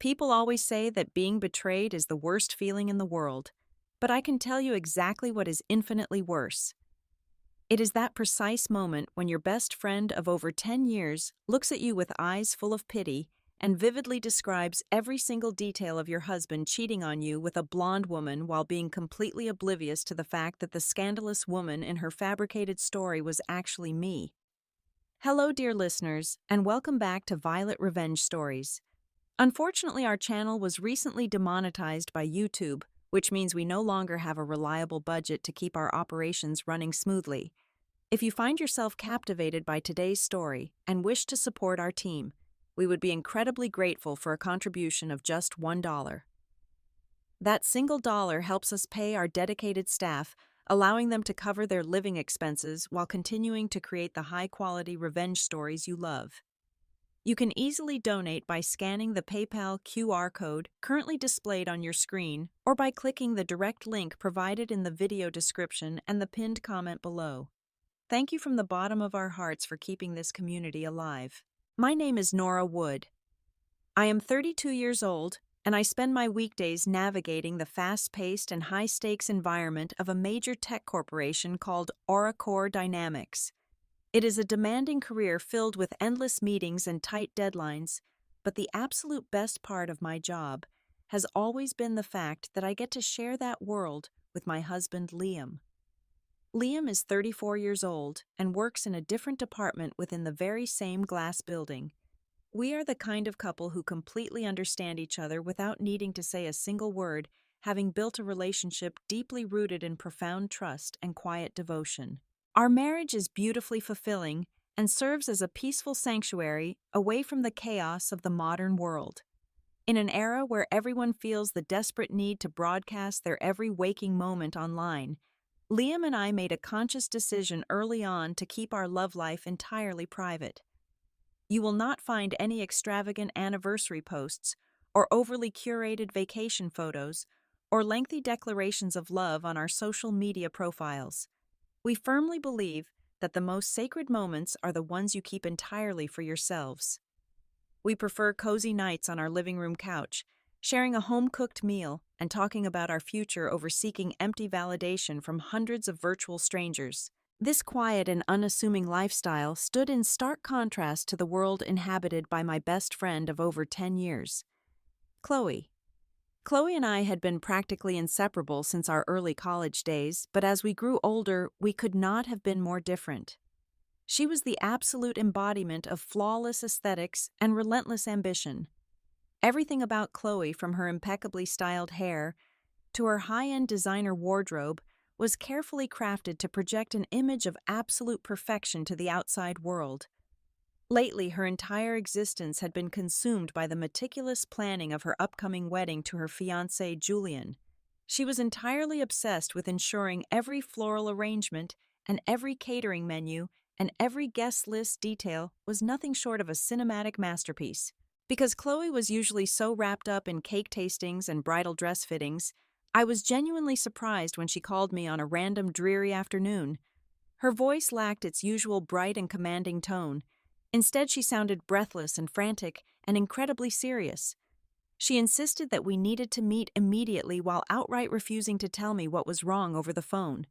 People always say that being betrayed is the worst feeling in the world, but I can tell you exactly what is infinitely worse. It is that precise moment when your best friend of over 10 years looks at you with eyes full of pity and vividly describes every single detail of your husband cheating on you with a blonde woman while being completely oblivious to the fact that the scandalous woman in her fabricated story was actually me. Hello, dear listeners, and welcome back to Violet Revenge Stories. Unfortunately, our channel was recently demonetized by YouTube, which means we no longer have a reliable budget to keep our operations running smoothly. If you find yourself captivated by today's story and wish to support our team, we would be incredibly grateful for a contribution of just $1. That single dollar helps us pay our dedicated staff, allowing them to cover their living expenses while continuing to create the high-quality revenge stories you love. You can easily donate by scanning the PayPal QR code currently displayed on your screen or by clicking the direct link provided in the video description and the pinned comment below. Thank you from the bottom of our hearts for keeping this community alive. My name is Nora Wood. I am 32 years old, and I spend my weekdays navigating the fast-paced and high-stakes environment of a major tech corporation called Oracle Dynamics. It is a demanding career filled with endless meetings and tight deadlines, but the absolute best part of my job has always been the fact that I get to share that world with my husband, Liam. Liam is 34 years old and works in a different department within the very same glass building. We are the kind of couple who completely understand each other without needing to say a single word, having built a relationship deeply rooted in profound trust and quiet devotion. Our marriage is beautifully fulfilling and serves as a peaceful sanctuary away from the chaos of the modern world. In an era where everyone feels the desperate need to broadcast their every waking moment online, Liam and I made a conscious decision early on to keep our love life entirely private. You will not find any extravagant anniversary posts or overly curated vacation photos or lengthy declarations of love on our social media profiles. We firmly believe that the most sacred moments are the ones you keep entirely for yourselves. We prefer cozy nights on our living room couch, sharing a home-cooked meal and talking about our future over seeking empty validation from hundreds of virtual strangers. This quiet and unassuming lifestyle stood in stark contrast to the world inhabited by my best friend of over 10 years, Chloe. Chloe and I had been practically inseparable since our early college days, but as we grew older, we could not have been more different. She was the absolute embodiment of flawless aesthetics and relentless ambition. Everything about Chloe, from her impeccably styled hair to her high-end designer wardrobe, was carefully crafted to project an image of absolute perfection to the outside world. Lately, her entire existence had been consumed by the meticulous planning of her upcoming wedding to her fiancé, Julian. She was entirely obsessed with ensuring every floral arrangement and every catering menu and every guest list detail was nothing short of a cinematic masterpiece. Because Chloe was usually so wrapped up in cake tastings and bridal dress fittings, I was genuinely surprised when she called me on a random dreary afternoon. Her voice lacked its usual bright and commanding tone. Instead, she sounded breathless and frantic and incredibly serious. She insisted that we needed to meet immediately while outright refusing to tell me what was wrong over the phone.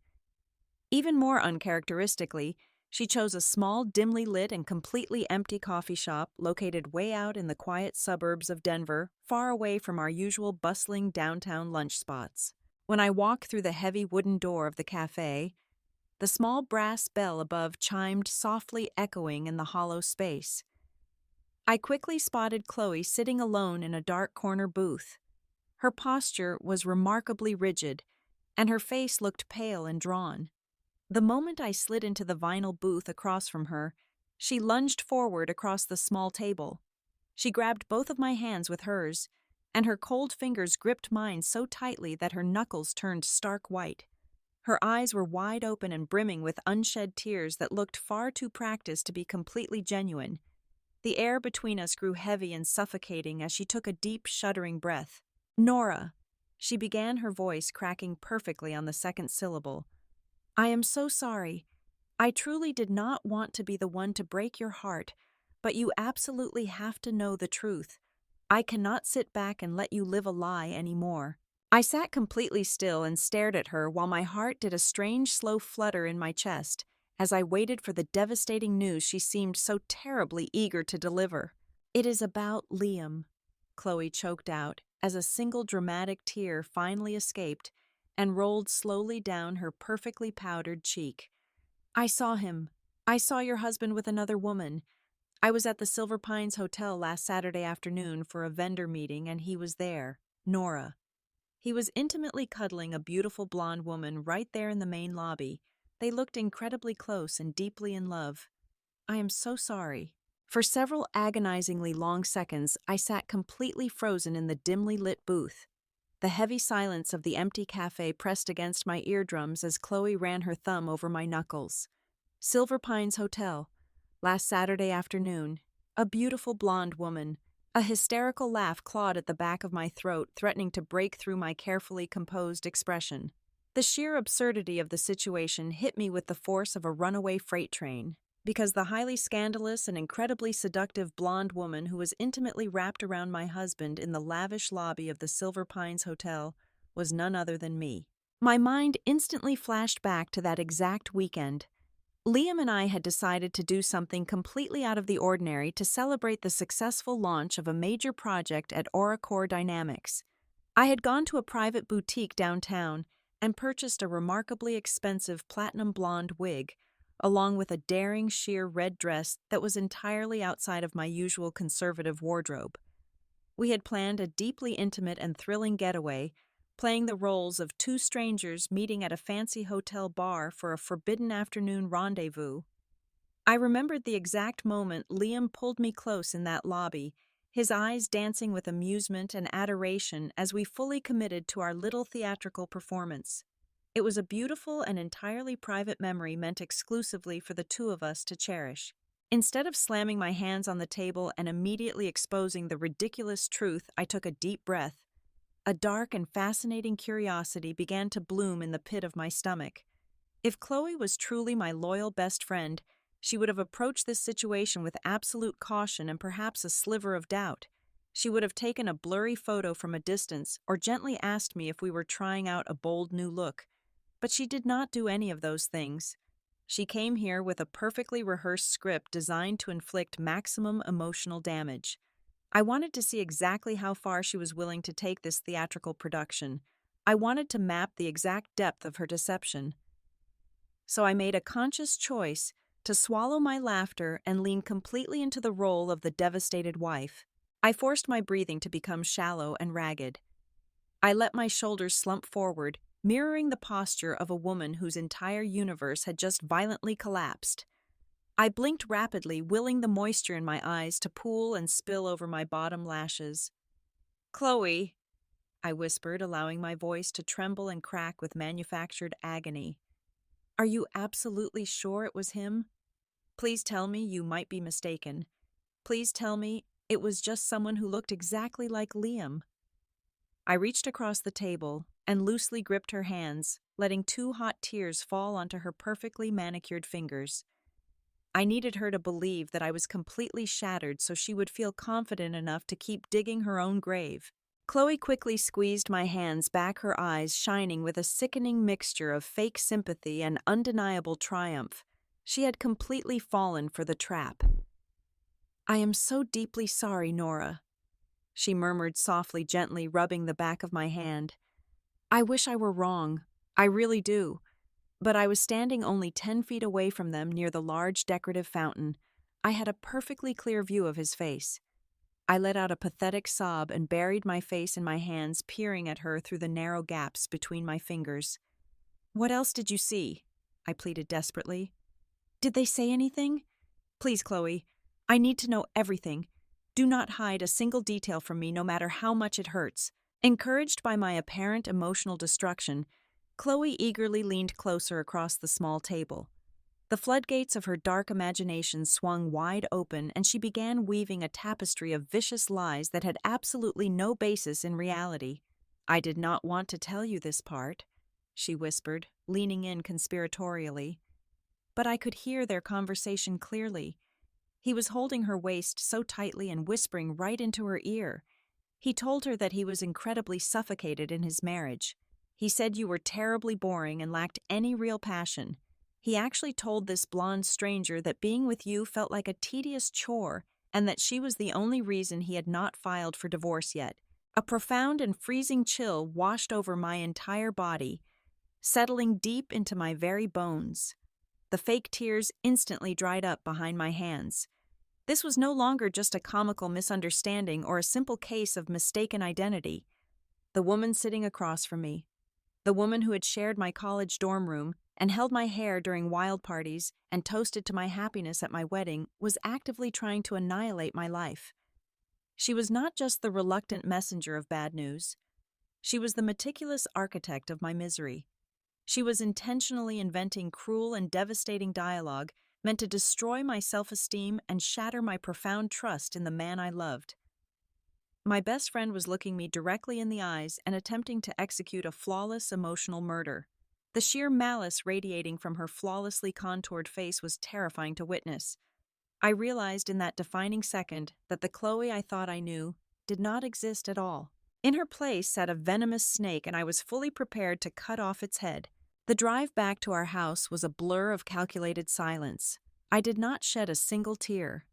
Even more uncharacteristically, she chose a small, dimly lit and completely empty coffee shop located way out in the quiet suburbs of Denver, far away from our usual bustling downtown lunch spots. When I walked through the heavy wooden door of the cafe, the small brass bell above chimed softly, echoing in the hollow space. I quickly spotted Chloe sitting alone in a dark corner booth. Her posture was remarkably rigid, and her face looked pale and drawn. The moment I slid into the vinyl booth across from her, she lunged forward across the small table. She grabbed both of my hands with hers, and her cold fingers gripped mine so tightly that her knuckles turned stark white. Her eyes were wide open and brimming with unshed tears that looked far too practiced to be completely genuine. The air between us grew heavy and suffocating as she took a deep, shuddering breath. "Nora," she began, her voice cracking perfectly on the second syllable. "I am so sorry. I truly did not want to be the one to break your heart, but you absolutely have to know the truth. I cannot sit back and let you live a lie anymore. I sat completely still and stared at her while my heart did a strange slow flutter in my chest as I waited for the devastating news she seemed so terribly eager to deliver. It is about Liam, Chloe choked out as a single dramatic tear finally escaped and rolled slowly down her perfectly powdered cheek. I saw him. I saw your husband with another woman. I was at the Silver Pines Hotel last Saturday afternoon for a vendor meeting and he was there, Nora. He was intimately cuddling a beautiful blonde woman right there in the main lobby. They looked incredibly close and deeply in love. I am so sorry. For several agonizingly long seconds, I sat completely frozen in the dimly lit booth. The heavy silence of the empty cafe pressed against my eardrums as Chloe ran her thumb over my knuckles. Silver Pines Hotel. Last Saturday afternoon. A beautiful blonde woman. A hysterical laugh clawed at the back of my throat, threatening to break through my carefully composed expression. The sheer absurdity of the situation hit me with the force of a runaway freight train, because the highly scandalous and incredibly seductive blonde woman who was intimately wrapped around my husband in the lavish lobby of the Silver Pines Hotel was none other than me. My mind instantly flashed back to that exact weekend. Liam and I had decided to do something completely out of the ordinary to celebrate the successful launch of a major project at Oracore Dynamics. I had gone to a private boutique downtown and purchased a remarkably expensive platinum blonde wig, along with a daring sheer red dress that was entirely outside of my usual conservative wardrobe. We had planned a deeply intimate and thrilling getaway, playing the roles of two strangers meeting at a fancy hotel bar for a forbidden afternoon rendezvous. I remembered the exact moment Liam pulled me close in that lobby, his eyes dancing with amusement and adoration as we fully committed to our little theatrical performance. It was a beautiful and entirely private memory meant exclusively for the two of us to cherish. Instead of slamming my hands on the table and immediately exposing the ridiculous truth, I took a deep breath. A dark and fascinating curiosity began to bloom in the pit of my stomach. If Chloe was truly my loyal best friend, she would have approached this situation with absolute caution and perhaps a sliver of doubt. She would have taken a blurry photo from a distance or gently asked me if we were trying out a bold new look. But she did not do any of those things. She came here with a perfectly rehearsed script designed to inflict maximum emotional damage. I wanted to see exactly how far she was willing to take this theatrical production. I wanted to map the exact depth of her deception. So I made a conscious choice to swallow my laughter and lean completely into the role of the devastated wife. I forced my breathing to become shallow and ragged. I let my shoulders slump forward, mirroring the posture of a woman whose entire universe had just violently collapsed. I blinked rapidly, willing the moisture in my eyes to pool and spill over my bottom lashes. "Chloe," I whispered, allowing my voice to tremble and crack with manufactured agony. "Are you absolutely sure it was him? Please tell me you might be mistaken. Please tell me it was just someone who looked exactly like Liam." I reached across the table and loosely gripped her hands, letting 2 hot tears fall onto her perfectly manicured fingers. I needed her to believe that I was completely shattered so she would feel confident enough to keep digging her own grave. Chloe quickly squeezed my hands back, her eyes shining with a sickening mixture of fake sympathy and undeniable triumph. She had completely fallen for the trap. "I am so deeply sorry, Nora," she murmured softly, gently rubbing the back of my hand. "I wish I were wrong. I really do." But I was standing only 10 feet away from them near the large decorative fountain. I had a perfectly clear view of his face. I let out a pathetic sob and buried my face in my hands, peering at her through the narrow gaps between my fingers. "What else did you see?" I pleaded desperately. "Did they say anything? Please, Chloe, I need to know everything. Do not hide a single detail from me, no matter how much it hurts." Encouraged by my apparent emotional destruction, Chloe eagerly leaned closer across the small table. The floodgates of her dark imagination swung wide open, and she began weaving a tapestry of vicious lies that had absolutely no basis in reality. "I did not want to tell you this part," she whispered, leaning in conspiratorially. But I could hear their conversation clearly. He was holding her waist so tightly and whispering right into her ear. He told her that he was incredibly suffocated in his marriage. He said you were terribly boring and lacked any real passion. He actually told this blonde stranger that being with you felt like a tedious chore and that she was the only reason he had not filed for divorce yet. A profound and freezing chill washed over my entire body, settling deep into my very bones. The fake tears instantly dried up behind my hands. This was no longer just a comical misunderstanding or a simple case of mistaken identity. The woman sitting across from me, the woman who had shared my college dorm room and held my hair during wild parties and toasted to my happiness at my wedding, was actively trying to annihilate my life. She was not just the reluctant messenger of bad news. She was the meticulous architect of my misery. She was intentionally inventing cruel and devastating dialogue meant to destroy my self-esteem and shatter my profound trust in the man I loved. My best friend was looking me directly in the eyes and attempting to execute a flawless emotional murder. The sheer malice radiating from her flawlessly contoured face was terrifying to witness. I realized in that defining second that the Chloe I thought I knew did not exist at all. In her place sat a venomous snake, and I was fully prepared to cut off its head. The drive back to our house was a blur of calculated silence. I did not shed a single tear.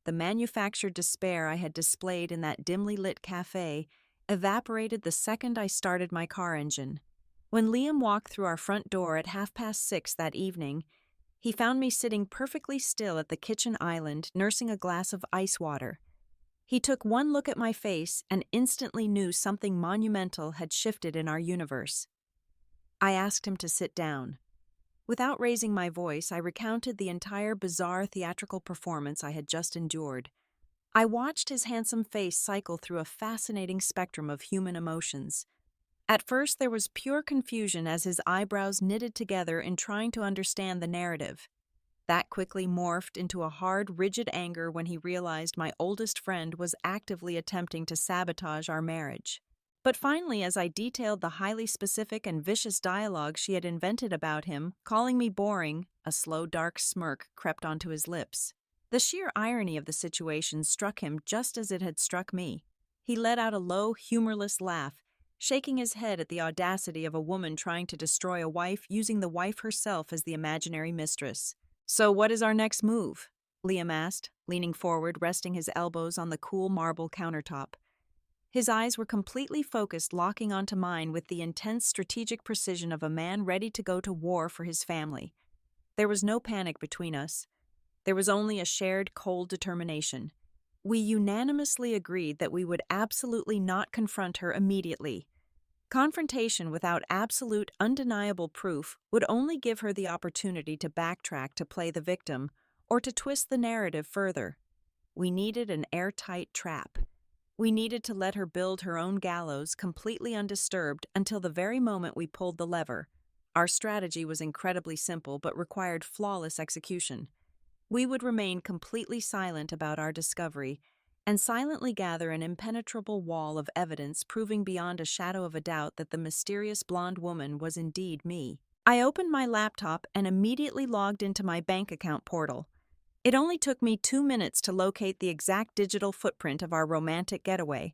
The manufactured despair I had displayed in that dimly lit cafe evaporated the second I started my car engine. When Liam walked through our front door at 6:30 that evening, he found me sitting perfectly still at the kitchen island, nursing a glass of ice water. He took one look at my face and instantly knew something monumental had shifted in our universe. I asked him to sit down. Without raising my voice, I recounted the entire bizarre theatrical performance I had just endured. I watched his handsome face cycle through a fascinating spectrum of human emotions. At first, there was pure confusion as his eyebrows knitted together in trying to understand the narrative. That quickly morphed into a hard, rigid anger when he realized my oldest friend was actively attempting to sabotage our marriage. But finally, as I detailed the highly specific and vicious dialogue she had invented about him, calling me boring, a slow, dark smirk crept onto his lips. The sheer irony of the situation struck him just as it had struck me. He let out a low, humorless laugh, shaking his head at the audacity of a woman trying to destroy a wife using the wife herself as the imaginary mistress. "So what is our next move?" Liam asked, leaning forward, resting his elbows on the cool marble countertop. His eyes were completely focused, locking onto mine with the intense strategic precision of a man ready to go to war for his family. There was no panic between us. There was only a shared, cold determination. We unanimously agreed that we would absolutely not confront her immediately. Confrontation without absolute, undeniable proof would only give her the opportunity to backtrack to play the victim or to twist the narrative further. We needed an airtight trap. We needed to let her build her own gallows completely undisturbed until the very moment we pulled the lever. Our strategy was incredibly simple but required flawless execution. We would remain completely silent about our discovery and silently gather an impenetrable wall of evidence proving beyond a shadow of a doubt that the mysterious blonde woman was indeed me. I opened my laptop and immediately logged into my bank account portal. It only took me 2 minutes to locate the exact digital footprint of our romantic getaway.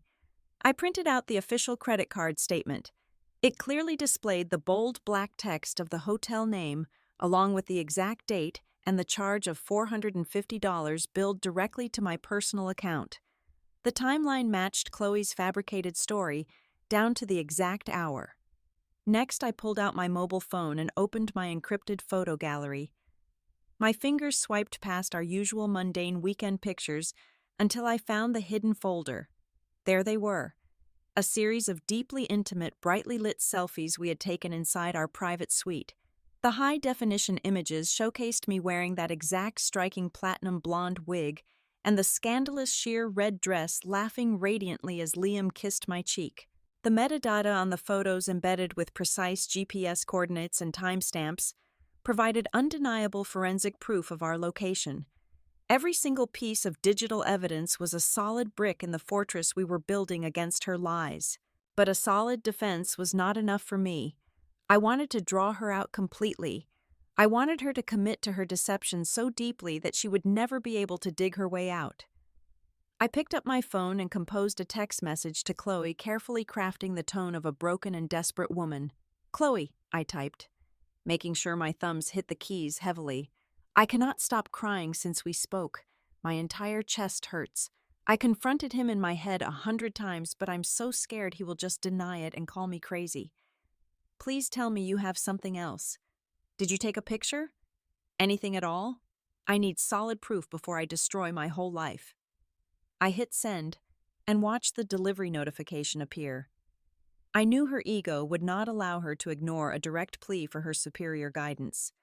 I printed out the official credit card statement. It clearly displayed the bold black text of the hotel name, along with the exact date and the charge of $450 billed directly to my personal account. The timeline matched Chloe's fabricated story down to the exact hour. Next, I pulled out my mobile phone and opened my encrypted photo gallery. My fingers swiped past our usual mundane weekend pictures until I found the hidden folder. There they were, a series of deeply intimate, brightly lit selfies we had taken inside our private suite. The high-definition images showcased me wearing that exact striking platinum blonde wig and the scandalous sheer red dress laughing radiantly as Liam kissed my cheek. The metadata on the photos, embedded with precise GPS coordinates and timestamps, provided undeniable forensic proof of our location. Every single piece of digital evidence was a solid brick in the fortress we were building against her lies. But a solid defense was not enough for me. I wanted to draw her out completely. I wanted her to commit to her deception so deeply that she would never be able to dig her way out. I picked up my phone and composed a text message to Chloe, carefully crafting the tone of a broken and desperate woman. "Chloe," I typed, making sure my thumbs hit the keys heavily. "I cannot stop crying since we spoke. My entire chest hurts. I confronted him in my head 100 times, but I'm so scared he will just deny it and call me crazy. Please tell me you have something else. Did you take a picture? Anything at all? I need solid proof before I destroy my whole life." I hit send and watched the delivery notification appear. I knew her ego would not allow her to ignore a direct plea for her superior guidance.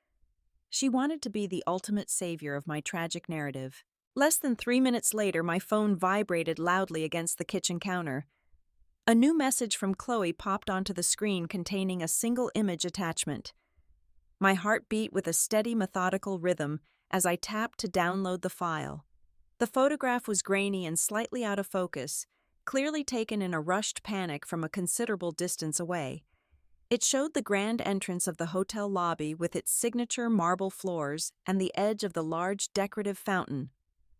She wanted to be the ultimate savior of my tragic narrative. Less than 3 minutes later, my phone vibrated loudly against the kitchen counter. A new message from Chloe popped onto the screen containing a single image attachment. My heart beat with a steady, methodical rhythm as I tapped to download the file. The photograph was grainy and slightly out of focus, clearly taken in a rushed panic from a considerable distance away. It showed the grand entrance of the hotel lobby with its signature marble floors and the edge of the large decorative fountain.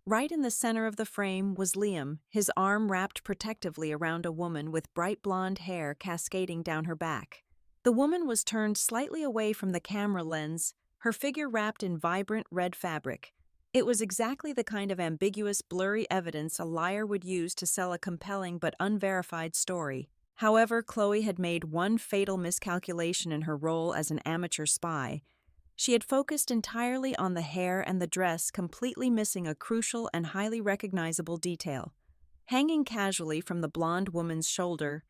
Right in the center of the frame was Liam, his arm wrapped protectively around a woman with bright blonde hair cascading down her back. The woman was turned slightly away from the camera lens, her figure wrapped in vibrant red fabric. It was exactly the kind of ambiguous, blurry evidence a liar would use to sell a compelling but unverified story. However, Chloe had made one fatal miscalculation in her role as an amateur spy. She had focused entirely on the hair and the dress, completely missing a crucial and highly recognizable detail. Hanging casually from the blonde woman's shoulder,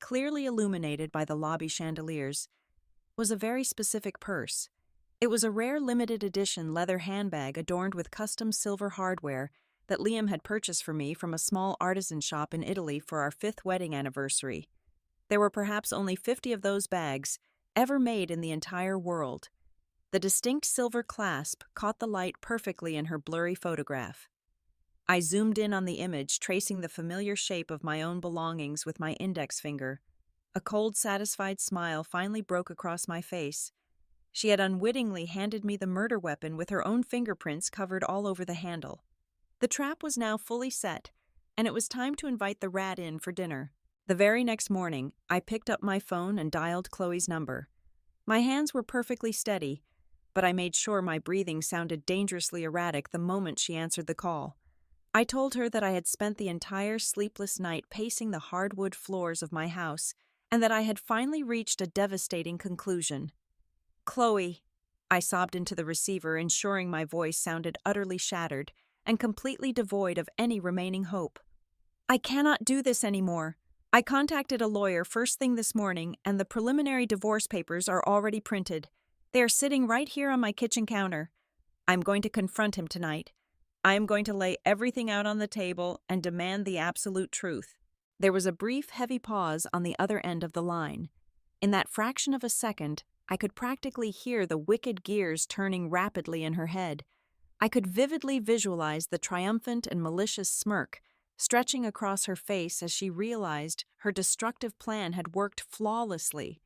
clearly illuminated by the lobby chandeliers, was a very specific purse. It was a rare limited edition leather handbag adorned with custom silver hardware that Liam had purchased for me from a small artisan shop in Italy for our 5th wedding anniversary. There were perhaps only 50 of those bags ever made in the entire world. The distinct silver clasp caught the light perfectly in her blurry photograph. I zoomed in on the image, tracing the familiar shape of my own belongings with my index finger. A cold, satisfied smile finally broke across my face. She had unwittingly handed me the murder weapon with her own fingerprints covered all over the handle. The trap was now fully set, and it was time to invite the rat in for dinner. The very next morning, I picked up my phone and dialed Chloe's number. My hands were perfectly steady, but I made sure my breathing sounded dangerously erratic the moment she answered the call. I told her that I had spent the entire sleepless night pacing the hardwood floors of my house, and that I had finally reached a devastating conclusion. "Chloe," I sobbed into the receiver, ensuring my voice sounded utterly shattered and completely devoid of any remaining hope. "I cannot do this anymore. I contacted a lawyer first thing this morning, and the preliminary divorce papers are already printed. They are sitting right here on my kitchen counter. I'm going to confront him tonight. I am going to lay everything out on the table and demand the absolute truth." There was a brief, heavy pause on the other end of the line. In that fraction of a second, I could practically hear the wicked gears turning rapidly in her head. I could vividly visualize the triumphant and malicious smirk stretching across her face as she realized her destructive plan had worked flawlessly.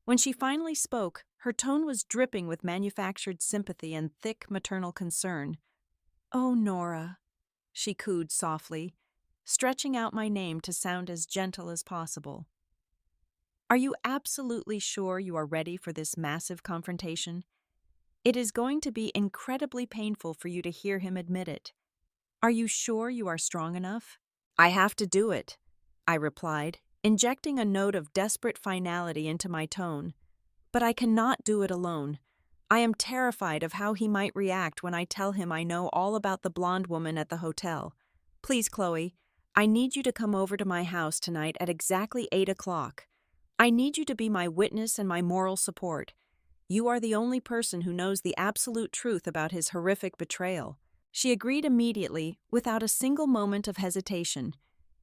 When she finally spoke, her tone was dripping with manufactured sympathy and thick maternal concern. "Oh, Nora," she cooed softly, stretching out my name to sound as gentle as possible. "Are you absolutely sure you are ready for this massive confrontation? It is going to be incredibly painful for you to hear him admit it. Are you sure you are strong enough?" "I have to do it," I replied, injecting a note of desperate finality into my tone. "But I cannot do it alone. I am terrified of how he might react when I tell him I know all about the blonde woman at the hotel. Please, Chloe, I need you to come over to my house tonight at exactly 8 o'clock. I need you to be my witness and my moral support. You are the only person who knows the absolute truth about his horrific betrayal." She agreed immediately, without a single moment of hesitation.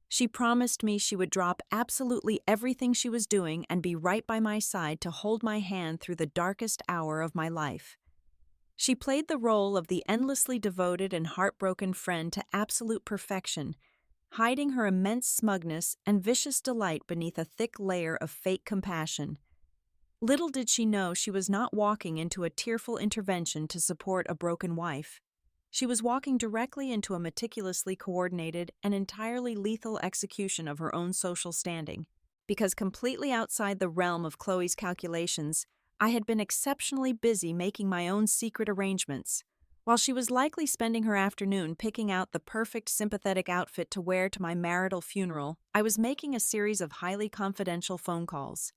She promised me she would drop absolutely everything she was doing and be right by my side to hold my hand through the darkest hour of my life. She played the role of the endlessly devoted and heartbroken friend to absolute perfection, hiding her immense smugness and vicious delight beneath a thick layer of fake compassion. Little did she know she was not walking into a tearful intervention to support a broken wife. She was walking directly into a meticulously coordinated and entirely lethal execution of her own social standing. Because completely outside the realm of Chloe's calculations, I had been exceptionally busy making my own secret arrangements. While she was likely spending her afternoon picking out the perfect sympathetic outfit to wear to my marital funeral, I was making a series of highly confidential phone calls.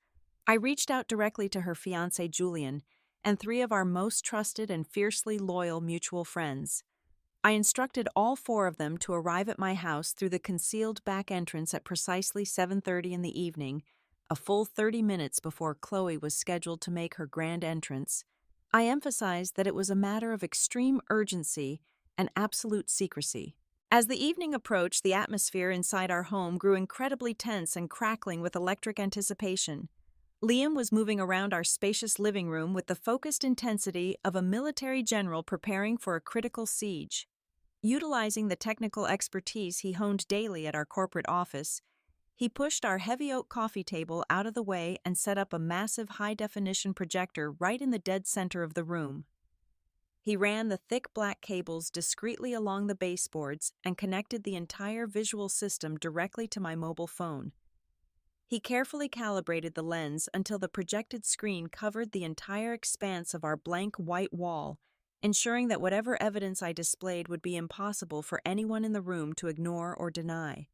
I reached out directly to her fiancé Julian and three of our most trusted and fiercely loyal mutual friends. I instructed all four of them to arrive at my house through the concealed back entrance at precisely 7:30 in the evening, a full 30 minutes before Chloe was scheduled to make her grand entrance. I emphasized that it was a matter of extreme urgency and absolute secrecy. As the evening approached, the atmosphere inside our home grew incredibly tense and crackling with electric anticipation. Liam was moving around our spacious living room with the focused intensity of a military general preparing for a critical siege. Utilizing the technical expertise he honed daily at our corporate office, he pushed our heavy oak coffee table out of the way and set up a massive high-definition projector right in the dead center of the room. He ran the thick black cables discreetly along the baseboards and connected the entire visual system directly to my mobile phone. He carefully calibrated the lens until the projected screen covered the entire expanse of our blank white wall, ensuring that whatever evidence I displayed would be impossible for anyone in the room to ignore or deny.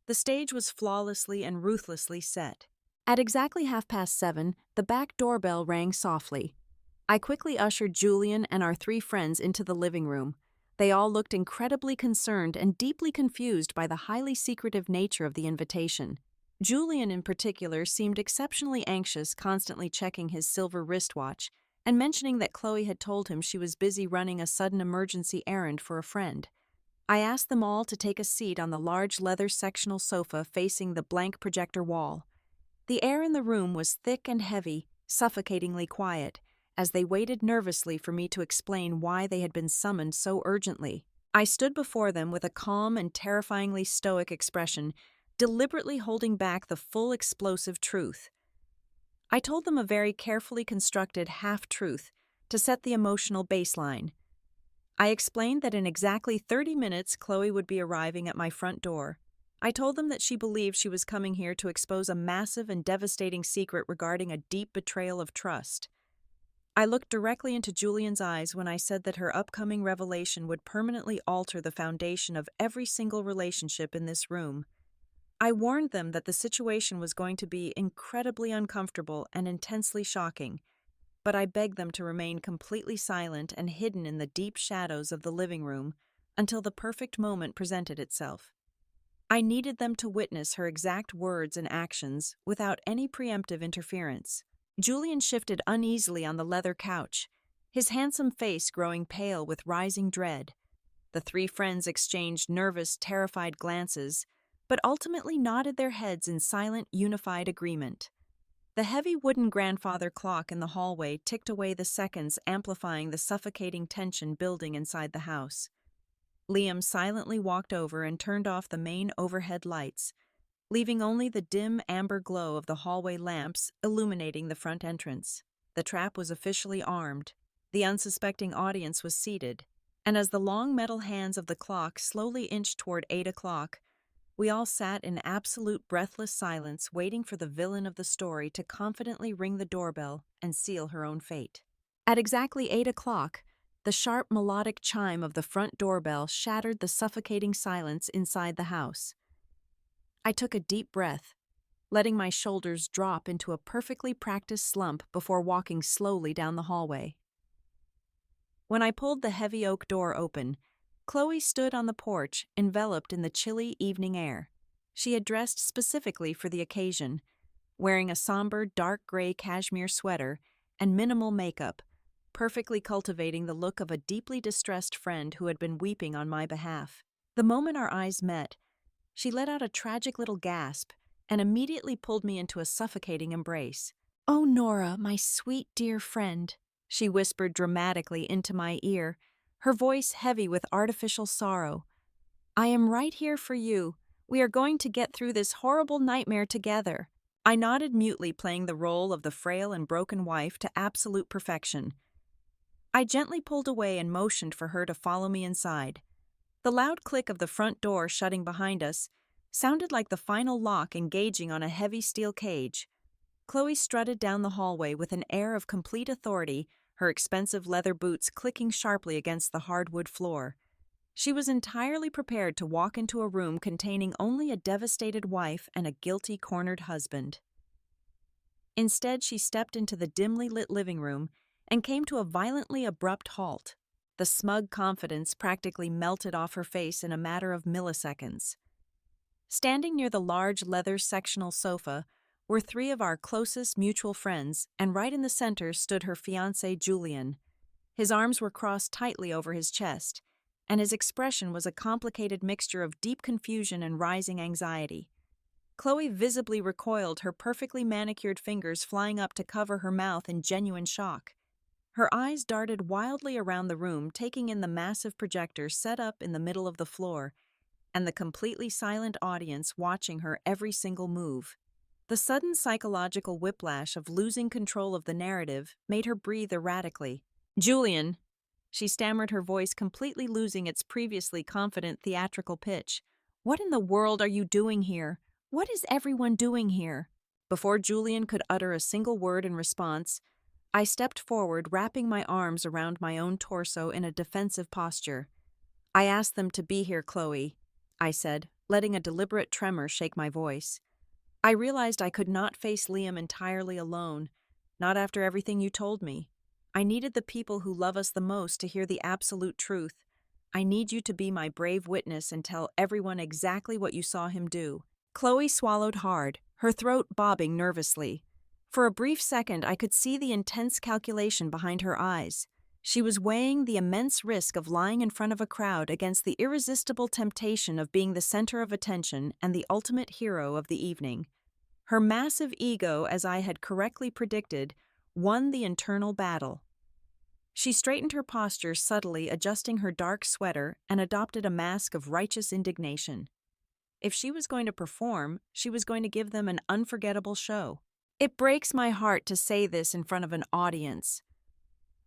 The stage was flawlessly and ruthlessly set. At exactly 7:30, the back doorbell rang softly. I quickly ushered Julian and our three friends into the living room. They all looked incredibly concerned and deeply confused by the highly secretive nature of the invitation. Julian in particular seemed exceptionally anxious, constantly checking his silver wristwatch and mentioning that Chloe had told him she was busy running a sudden emergency errand for a friend. I asked them all to take a seat on the large leather sectional sofa facing the blank projector wall. The air in the room was thick and heavy, suffocatingly quiet, as they waited nervously for me to explain why they had been summoned so urgently. I stood before them with a calm and terrifyingly stoic expression, deliberately holding back the full explosive truth. I told them a very carefully constructed half-truth to set the emotional baseline. I explained that in exactly 30 minutes Chloe would be arriving at my front door. I told them that she believed she was coming here to expose a massive and devastating secret regarding a deep betrayal of trust. I looked directly into Julian's eyes when I said that her upcoming revelation would permanently alter the foundation of every single relationship in this room. I warned them that the situation was going to be incredibly uncomfortable and intensely shocking, but I begged them to remain completely silent and hidden in the deep shadows of the living room until the perfect moment presented itself. I needed them to witness her exact words and actions without any preemptive interference. Julian shifted uneasily on the leather couch, his handsome face growing pale with rising dread. The three friends exchanged nervous, terrified glances, but ultimately nodded their heads in silent, unified agreement. The heavy wooden grandfather clock in the hallway ticked away the seconds, amplifying the suffocating tension building inside the house. Liam silently walked over and turned off the main overhead lights, leaving only the dim amber glow of the hallway lamps illuminating the front entrance. The trap was officially armed, the unsuspecting audience was seated, and as the long metal hands of the clock slowly inched toward 8 o'clock, we all sat in absolute breathless silence, waiting for the villain of the story to confidently ring the doorbell and seal her own fate. At exactly 8 o'clock, the sharp melodic chime of the front doorbell shattered the suffocating silence inside the house. I took a deep breath, letting my shoulders drop into a perfectly practiced slump before walking slowly down the hallway. When I pulled the heavy oak door open, Chloe stood on the porch, enveloped in the chilly evening air. She had dressed specifically for the occasion, wearing a somber dark gray cashmere sweater and minimal makeup, perfectly cultivating the look of a deeply distressed friend who had been weeping on my behalf. The moment our eyes met, she let out a tragic little gasp and immediately pulled me into a suffocating embrace. "Oh, Nora, my sweet dear friend," she whispered dramatically into my ear, her voice heavy with artificial sorrow. "I am right here for you. We are going to get through this horrible nightmare together." I nodded mutely, playing the role of the frail and broken wife to absolute perfection. I gently pulled away and motioned for her to follow me inside. The loud click of the front door shutting behind us sounded like the final lock engaging on a heavy steel cage. Chloe strutted down the hallway with an air of complete authority, her expensive leather boots clicking sharply against the hardwood floor. She was entirely prepared to walk into a room containing only a devastated wife and a guilty cornered husband. Instead, she stepped into the dimly lit living room and came to a violently abrupt halt. The smug confidence practically melted off her face in a matter of milliseconds. Standing near the large leather sectional sofa were three of our closest mutual friends, and right in the center stood her fiancé, Julian. His arms were crossed tightly over his chest, and his expression was a complicated mixture of deep confusion and rising anxiety. Chloe visibly recoiled, her perfectly manicured fingers flying up to cover her mouth in genuine shock. Her eyes darted wildly around the room, taking in the massive projector set up in the middle of the floor, and the completely silent audience watching her every single move. The sudden psychological whiplash of losing control of the narrative made her breathe erratically. "Julian," she stammered, her voice completely losing its previously confident theatrical pitch. "What in the world are you doing here? What is everyone doing here?" Before Julian could utter a single word in response, I stepped forward, wrapping my arms around my own torso in a defensive posture. "I asked them to be here, Chloe," I said, letting a deliberate tremor shake my voice. "I realized I could not face Liam entirely alone, not after everything you told me. I needed the people who love us the most to hear the absolute truth. I need you to be my brave witness and tell everyone exactly what you saw him do." Chloe swallowed hard, her throat bobbing nervously. For a brief second, I could see the intense calculation behind her eyes. She was weighing the immense risk of lying in front of a crowd against the irresistible temptation of being the center of attention and the ultimate hero of the evening. Her massive ego, as I had correctly predicted, won the internal battle. She straightened her posture subtly, adjusting her dark sweater, and adopted a mask of righteous indignation. If she was going to perform, she was going to give them an unforgettable show. "It breaks my heart to say this in front of an audience,"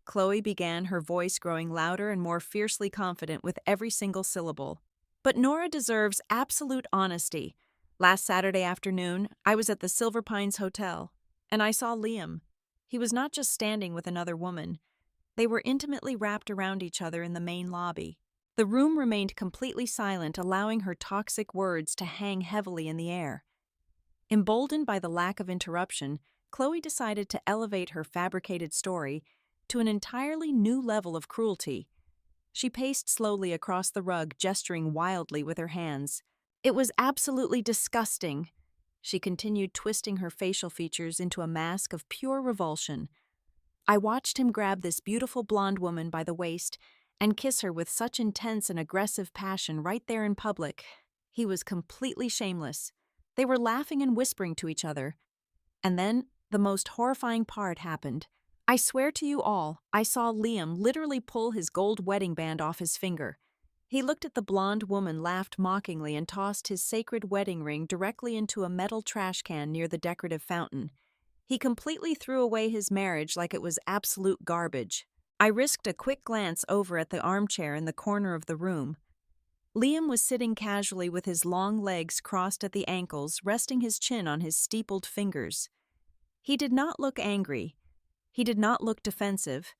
Chloe began, her voice growing louder and more fiercely confident with every single syllable. "But Nora deserves absolute honesty. Last Saturday afternoon, I was at the Silver Pines Hotel, and I saw Liam. He was not just standing with another woman. They were intimately wrapped around each other in the main lobby." The room remained completely silent, allowing her toxic words to hang heavily in the air. Emboldened by the lack of interruption, Chloe decided to elevate her fabricated story to an entirely new level of cruelty. She paced slowly across the rug, gesturing wildly with her hands. "It was absolutely disgusting," she continued, twisting her facial features into a mask of pure revulsion. "I watched him grab this beautiful blonde woman by the waist and kiss her with such intense and aggressive passion right there in public. He was completely shameless. They were laughing and whispering to each other. And then, the most horrifying part happened. I swear to you all, I saw Liam literally pull his gold wedding band off his finger. He looked at the blonde woman, laughed mockingly, and tossed his sacred wedding ring directly into a metal trash can near the decorative fountain. He completely threw away his marriage like it was absolute garbage." I risked a quick glance over at the armchair in the corner of the room. Liam was sitting casually with his long legs crossed at the ankles, resting his chin on his steepled fingers. He did not look angry. He did not look defensive.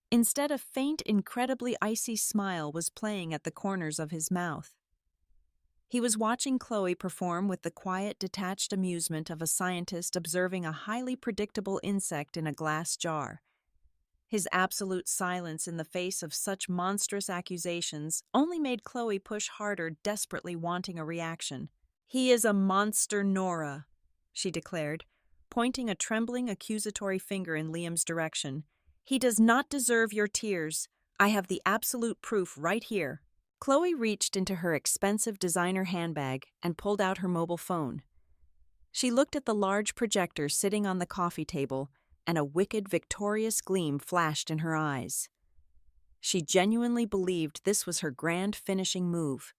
Instead, a faint, incredibly icy smile was playing at the corners of his mouth. He was watching Chloe perform with the quiet, detached amusement of a scientist observing a highly predictable insect in a glass jar. His absolute silence in the face of such monstrous accusations only made Chloe push harder, desperately wanting a reaction. "He is a monster, Nora," she declared, pointing a trembling, accusatory finger in Liam's direction. "He does not deserve your tears. I have the absolute proof right here." Chloe reached into her expensive designer handbag and pulled out her mobile phone. She looked at the large projector sitting on the coffee table, and a wicked, victorious gleam flashed in her eyes. She genuinely believed this was her grand finishing move.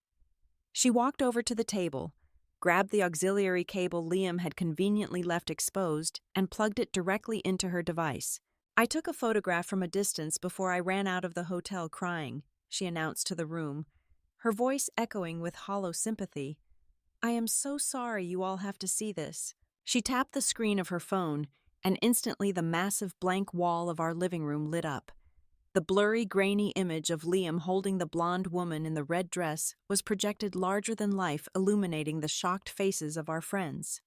She walked over to the table, grabbed the auxiliary cable Liam had conveniently left exposed, and plugged it directly into her device. I took a photograph from a distance before I ran out of the hotel crying, she announced to the room, her voice echoing with hollow sympathy. I am so sorry you all have to see this. She tapped the screen of her phone, and instantly the massive blank wall of our living room lit up. The blurry, grainy image of Liam holding the blonde woman in the red dress was projected larger than life, illuminating the shocked faces of our friends.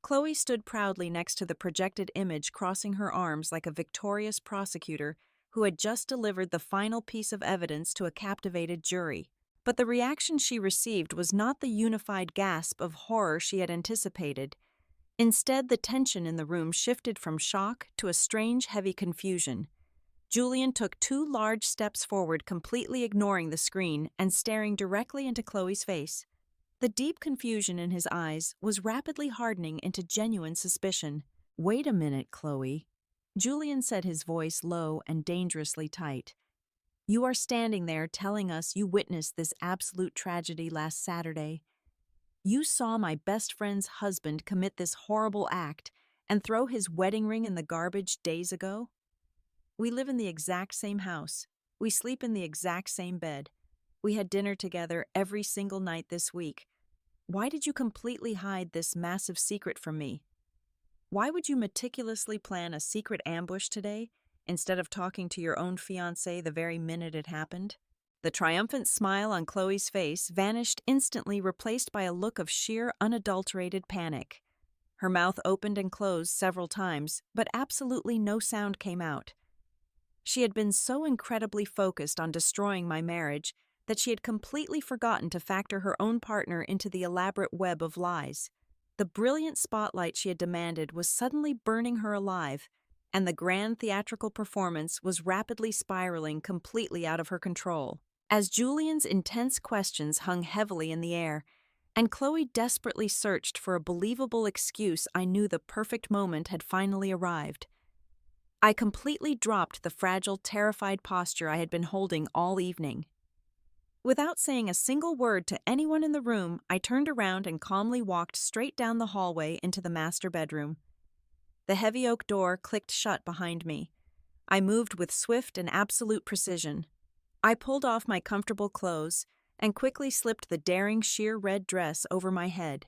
Chloe stood proudly next to the projected image, crossing her arms like a victorious prosecutor who had just delivered the final piece of evidence to a captivated jury. But the reaction she received was not the unified gasp of horror she had anticipated. Instead, the tension in the room shifted from shock to a strange, heavy confusion. Julian took 2 large steps forward, completely ignoring the screen and staring directly into Chloe's face. The deep confusion in his eyes was rapidly hardening into genuine suspicion. Wait a minute, Chloe. Julian said, his voice low and dangerously tight. You are standing there telling us you witnessed this absolute tragedy last Saturday. You saw my best friend's husband commit this horrible act and throw his wedding ring in the garbage days ago? We live in the exact same house. We sleep in the exact same bed. We had dinner together every single night this week. Why did you completely hide this massive secret from me? Why would you meticulously plan a secret ambush today instead of talking to your own fiancé the very minute it happened? The triumphant smile on Chloe's face vanished instantly, replaced by a look of sheer, unadulterated panic. Her mouth opened and closed several times, but absolutely no sound came out. She had been so incredibly focused on destroying my marriage that she had completely forgotten to factor her own partner into the elaborate web of lies. The brilliant spotlight she had demanded was suddenly burning her alive, and the grand theatrical performance was rapidly spiraling completely out of her control. As Julian's intense questions hung heavily in the air, and Chloe desperately searched for a believable excuse, I knew the perfect moment had finally arrived. I completely dropped the fragile, terrified posture I had been holding all evening. Without saying a single word to anyone in the room, I turned around and calmly walked straight down the hallway into the master bedroom. The heavy oak door clicked shut behind me. I moved with swift and absolute precision. I pulled off my comfortable clothes and quickly slipped the daring sheer red dress over my head.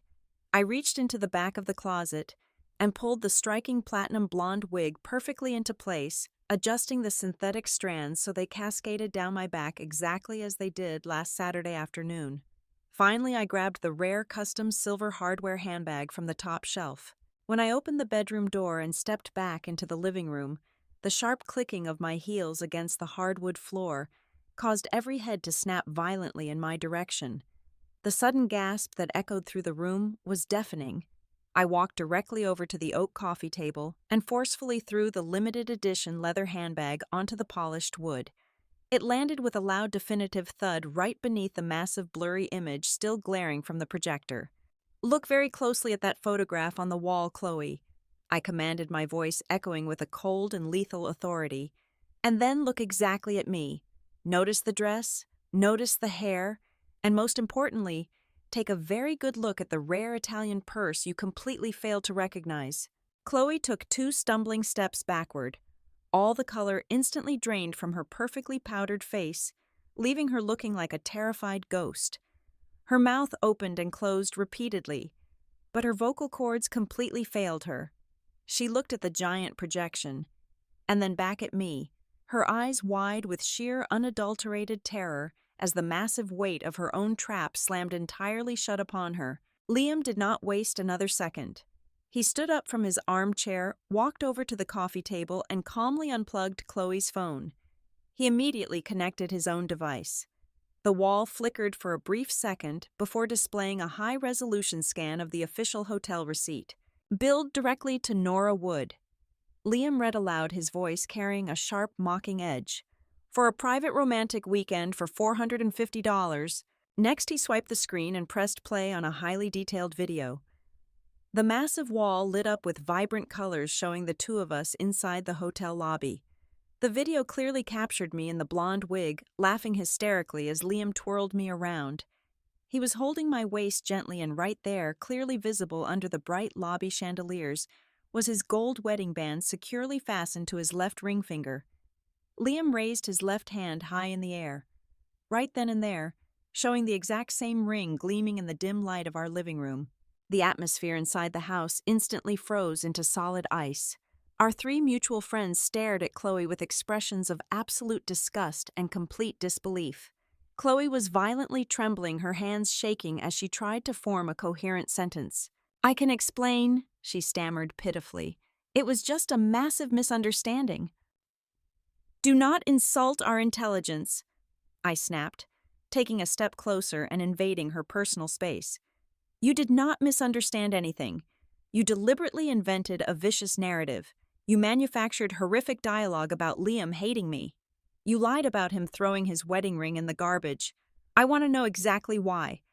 I reached into the back of the closet and pulled the striking platinum blonde wig perfectly into place, adjusting the synthetic strands so they cascaded down my back exactly as they did last Saturday afternoon. Finally, I grabbed the rare custom silver hardware handbag from the top shelf. When I opened the bedroom door and stepped back into the living room, the sharp clicking of my heels against the hardwood floor caused every head to snap violently in my direction. The sudden gasp that echoed through the room was deafening. I walked directly over to the oak coffee table and forcefully threw the limited edition leather handbag onto the polished wood. It landed with a loud, definitive thud right beneath the massive blurry image still glaring from the projector. Look very closely at that photograph on the wall, Chloe, I commanded, my voice echoing with a cold and lethal authority. And then look exactly at me. Notice the dress, notice the hair, and most importantly, take a very good look at the rare Italian purse you completely failed to recognize. Chloe took 2 stumbling steps backward. All the color instantly drained from her perfectly powdered face, leaving her looking like a terrified ghost. Her mouth opened and closed repeatedly, but her vocal cords completely failed her. She looked at the giant projection, and then back at me, her eyes wide with sheer, unadulterated terror as the massive weight of her own trap slammed entirely shut upon her. Liam did not waste another second. He stood up from his armchair, walked over to the coffee table, and calmly unplugged Chloe's phone. He immediately connected his own device. The wall flickered for a brief second before displaying a high-resolution scan of the official hotel receipt. Billed directly to Nora Wood. Liam read aloud, his voice carrying a sharp, mocking edge. For a private romantic weekend for $450. Next, he swiped the screen and pressed play on a highly detailed video. The massive wall lit up with vibrant colors showing the 2 of us inside the hotel lobby. The video clearly captured me in the blonde wig, laughing hysterically as Liam twirled me around. He was holding my waist gently, and right there, clearly visible under the bright lobby chandeliers, was his gold wedding band securely fastened to his left ring finger. Liam raised his left hand high in the air, right then and there, showing the exact same ring gleaming in the dim light of our living room. The atmosphere inside the house instantly froze into solid ice. Our three mutual friends stared at Chloe with expressions of absolute disgust and complete disbelief. Chloe was violently trembling, her hands shaking as she tried to form a coherent sentence. "I can explain," she stammered pitifully. "It was just a massive misunderstanding." "Do not insult our intelligence," I snapped, taking a step closer and invading her personal space. "You did not misunderstand anything. You deliberately invented a vicious narrative. You manufactured horrific dialogue about Liam hating me. You lied about him throwing his wedding ring in the garbage. I want to know exactly why.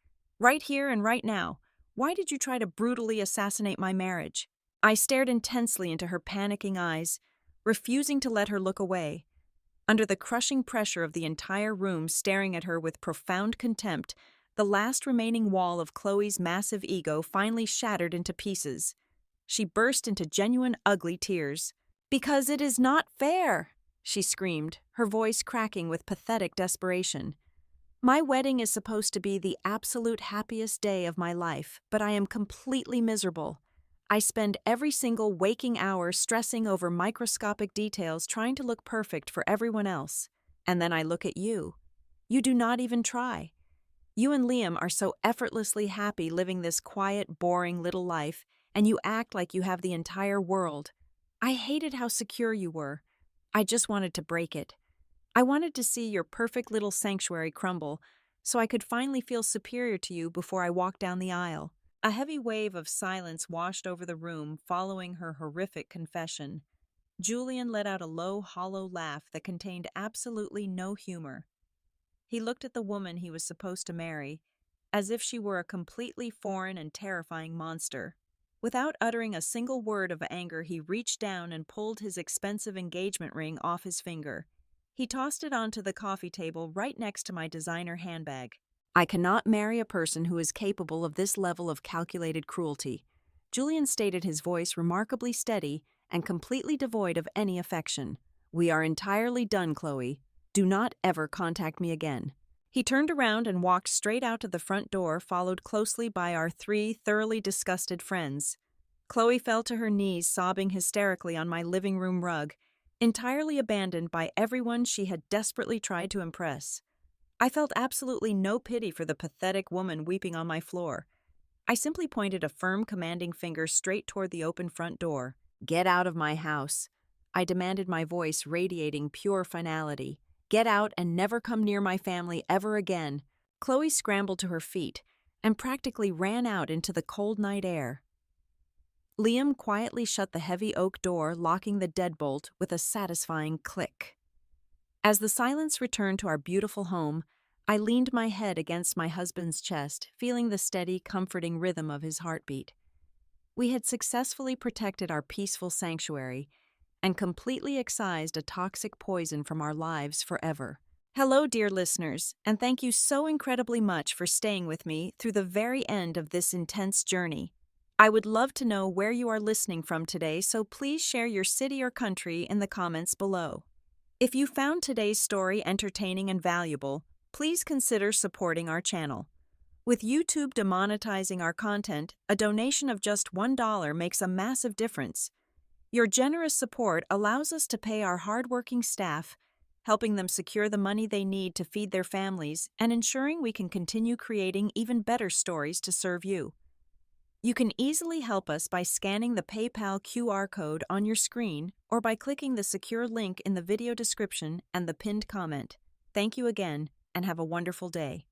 Right here and right now. Why did you try to brutally assassinate my marriage?" I stared intensely into her panicking eyes, refusing to let her look away. Under the crushing pressure of the entire room staring at her with profound contempt, the last remaining wall of Chloe's massive ego finally shattered into pieces. She burst into genuine ugly tears. "Because it is not fair," she screamed, her voice cracking with pathetic desperation. "My wedding is supposed to be the absolute happiest day of my life, but I am completely miserable. I spend every single waking hour stressing over microscopic details trying to look perfect for everyone else. And then I look at you. You do not even try. You and Liam are so effortlessly happy living this quiet, boring little life, and you act like you have the entire world. I hated how secure you were. I just wanted to break it. I wanted to see your perfect little sanctuary crumble, so I could finally feel superior to you before I walked down the aisle." A heavy wave of silence washed over the room following her horrific confession. Julian let out a low, hollow laugh that contained absolutely no humor. He looked at the woman he was supposed to marry, as if she were a completely foreign and terrifying monster. Without uttering a single word of anger, he reached down and pulled his expensive engagement ring off his finger. He tossed it onto the coffee table right next to my designer handbag. "I cannot marry a person who is capable of this level of calculated cruelty." Julian stated, his voice remarkably steady and completely devoid of any affection. "We are entirely done, Chloe. Do not ever contact me again." He turned around and walked straight out to the front door, followed closely by our three thoroughly disgusted friends. Chloe fell to her knees, sobbing hysterically on my living room rug, entirely abandoned by everyone she had desperately tried to impress. I felt absolutely no pity for the pathetic woman weeping on my floor. I simply pointed a firm, commanding finger straight toward the open front door. "Get out of my house," I demanded, my voice radiating pure finality. "Get out and never come near my family ever again." Chloe scrambled to her feet and practically ran out into the cold night air. Liam quietly shut the heavy oak door, locking the deadbolt with a satisfying click. As the silence returned to our beautiful home, I leaned my head against my husband's chest, feeling the steady, comforting rhythm of his heartbeat. We had successfully protected our peaceful sanctuary and completely excised a toxic poison from our lives forever. Hello, dear listeners, and thank you so incredibly much for staying with me through the very end of this intense journey. I would love to know where you are listening from today, so please share your city or country in the comments below. If you found today's story entertaining and valuable, please consider supporting our channel. With YouTube demonetizing our content, a donation of just $1 makes a massive difference. Your generous support allows us to pay our hardworking staff, helping them secure the money they need to feed their families and ensuring we can continue creating even better stories to serve you. You can easily help us by scanning the PayPal QR code on your screen or by clicking the secure link in the video description and the pinned comment. Thank you again, and have a wonderful day.